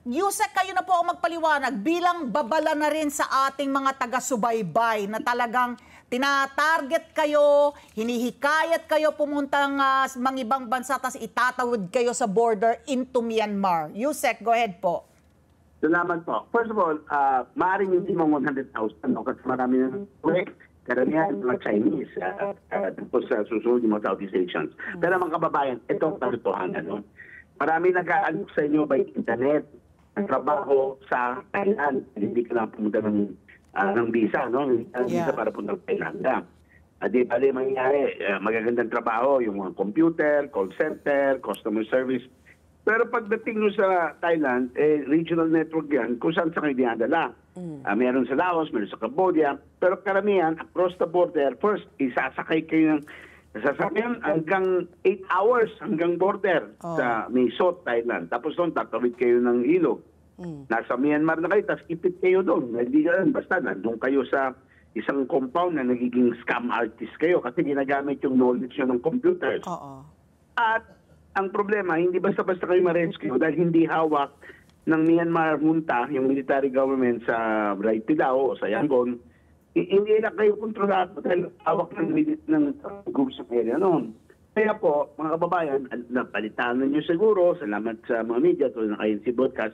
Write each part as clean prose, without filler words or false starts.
Yusek, kayo na po ang magpaliwanag bilang babala na rin sa ating mga taga-subaybay na talagang tinatarget kayo, hinihikayat kayo pumuntang mga ibang bansa tapos itatawid kayo sa border into Myanmar. Yusek, go ahead po. Salamat po. First of all, maaaring hindi mo 100,000 kasi marami ng karamihan mga Chinese tapos susunod yung mga Southeast Asians. Pero mga kababayan, ito ang katotohanan. Marami nag-aalok sa inyo by internet ang trabaho sa Thailand. Hindi ka lang pumunta ng visa, no? Visa para punta ng Thailand. Di bali mangyayari, magagandang trabaho, yung mga computer, call center, customer service. Pero pagdating nyo sa Thailand, regional network yan, kung saan sa kayo dinadala. Meron sa Laos, meron sa Cambodia. Pero karamihan, across the border, first, isasakay kayo ng sasakyan hanggang 8 hours hanggang border sa Mae Sot, Thailand. Tapos doon, tatawid kayo ng ilog. Nasa Myanmar na kayo, tapos ipit kayo doon. Hindi ka basta nandun kayo sa isang compound na nagiging scam artist kayo kasi ginagamit yung knowledge nyo ng computers. At ang problema, hindi basta-basta kayo ma-rescue dahil hindi hawak ng Myanmar junta, yung military government sa Right Pilao o sa Yangon. Hindi na kayo kontrolado dahil hawak ng groups of area noon. Kaya po, mga kababayan, napalitan niyo siguro, salamat sa mga media, tulad ng INC Broadcast,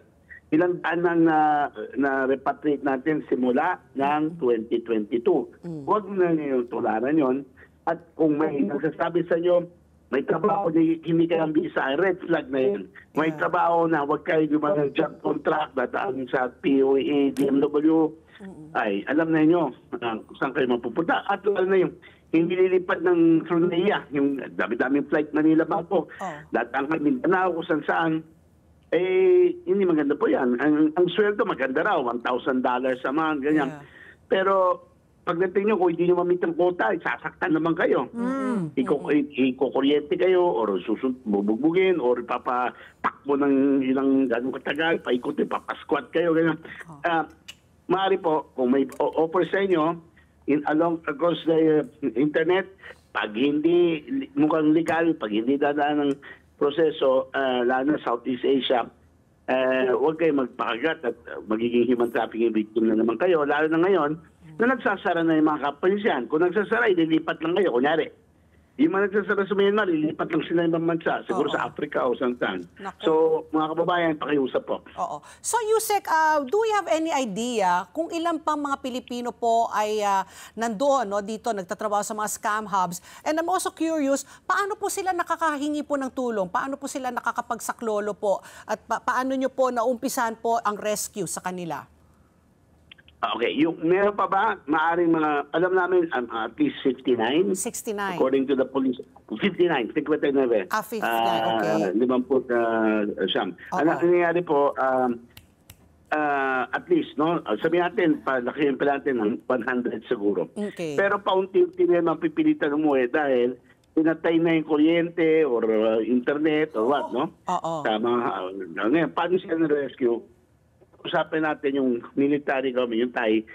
ilang daan na repatriate natin simula ng 2022. Huwag na niyo tularan yon. At kung may nagsasabi sa inyo, may trabaho na hindi kayang visa, red flag na yun. May trabaho na huwag kayo ng job contract, dataan sa POA, DMW, ay alam na niyo kung saan kayo mapupunta. At lalo na yung hindi lilipad ng Sunaya, yung dami-daming flight Manila-Bangkok, dataan kayo Mindanao, kung saan hindi maganda po yan. Ang sweldo maganda raw, $1,000 sa mga ganyan. Pero pagdating nyo, kung hindi nyo mamit ang quota, sasaktan naman kayo. Ikukuryente kayo, or bubugbugin, or papatakbo ng ilang ganong katagal, paikutin, papasquat kayo, ganyan. Maaari po, kung may offer sa inyo, across the internet, pag hindi mukhang legal, pag hindi dadaan ng proseso, lalo na Southeast Asia, huwag kayo magpakagat at magiging human trafficking victim na naman kayo, lalo na ngayon, na nagsasara na yung mga companies yan. Kung nagsasara, ililipat lang kayo. Kunyari, yung mga nagsasara sa Myanmar, ililipat lang sila yung bansa, siguro sa Africa o saan. So, mga kababayan, pakiusap po. So, Yusek, do we have any idea kung ilan pang mga Pilipino po ay nandoon, dito, nagtatrabaho sa mga scam hubs? And I'm also curious, paano po sila nakakahingi po ng tulong? Paano po sila nakakapagsaklolo po? At paano nyo po naumpisan po ang rescue sa kanila? Okay, meron pa ba? Maaring mga, alam namin, at least 59. 69. According to the police, 59, 59. 59, okay. 50 siyam. Ang nangyayari po, at least, no? Sabihin natin, palakihin pa natin ng 100 siguro. Okay. Pero paunti-unti na mapipilitan umuwi dahil pinatay na yung kuryente or internet or what, no? Sa mga, paano sila na-rescue? Usapin natin yung military government, yung Thai,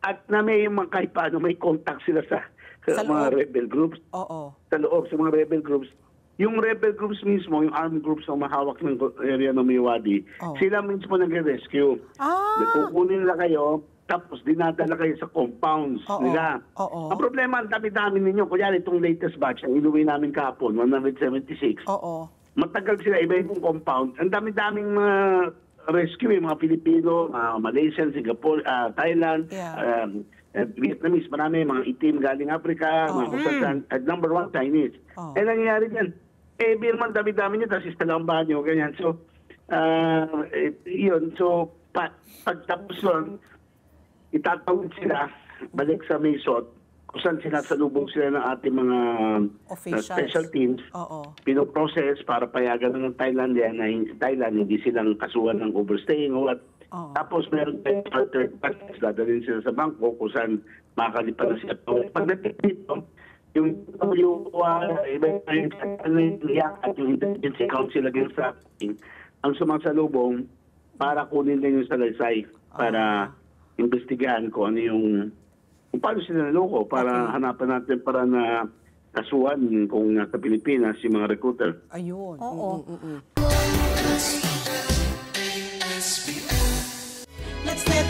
at na may mga kahit paano may contact sila sa mga rebel groups. Sa loob, sa mga rebel groups. Yung rebel groups mismo, yung armed groups na mahawak ng area ng Mewadi, sila mismo nag-rescue. Kukunin nila kayo, tapos dinadala kayo sa compounds nila. Ang problema, ang dami-dami ninyo. Kunyari, itong latest batch, ang inuwi namin kahapon, 176. Matagal sila, iba yung compound. Ang dami-daming rescue, yung mga Pilipino, Malaysian, Singapore, Thailand, Vietnamese, marami, mga itim galing Africa, mga kusasan, at number 1, Chinese. Nangyayari yan. Birman, dami-dami nyo, tapos istalambahan nyo, ganyan. So, yun. So, pagtapos nun, itatawid sila, balik sa Mae Sot, kung saan sinasalubong sila ng ating mga special teams, pinoprocess para payagan ng Thailand hindi silang kasuhan ng overstaying o what. Tapos meron third parties, dadalhin sila sa bangko kung saan makakalipan na siya. Pagdating dito, yung intelligence council against trafficking, ang sumasalubong para kunin din yung salaysay para investigahan kung ano yung kung paano sila naloko para hanapan natin para na kasuhan kung nasa Pilipinas yung mga recruiter. Ayun.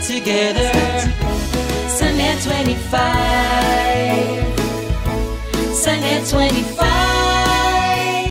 together. Sunnet 25. Sunnet 25.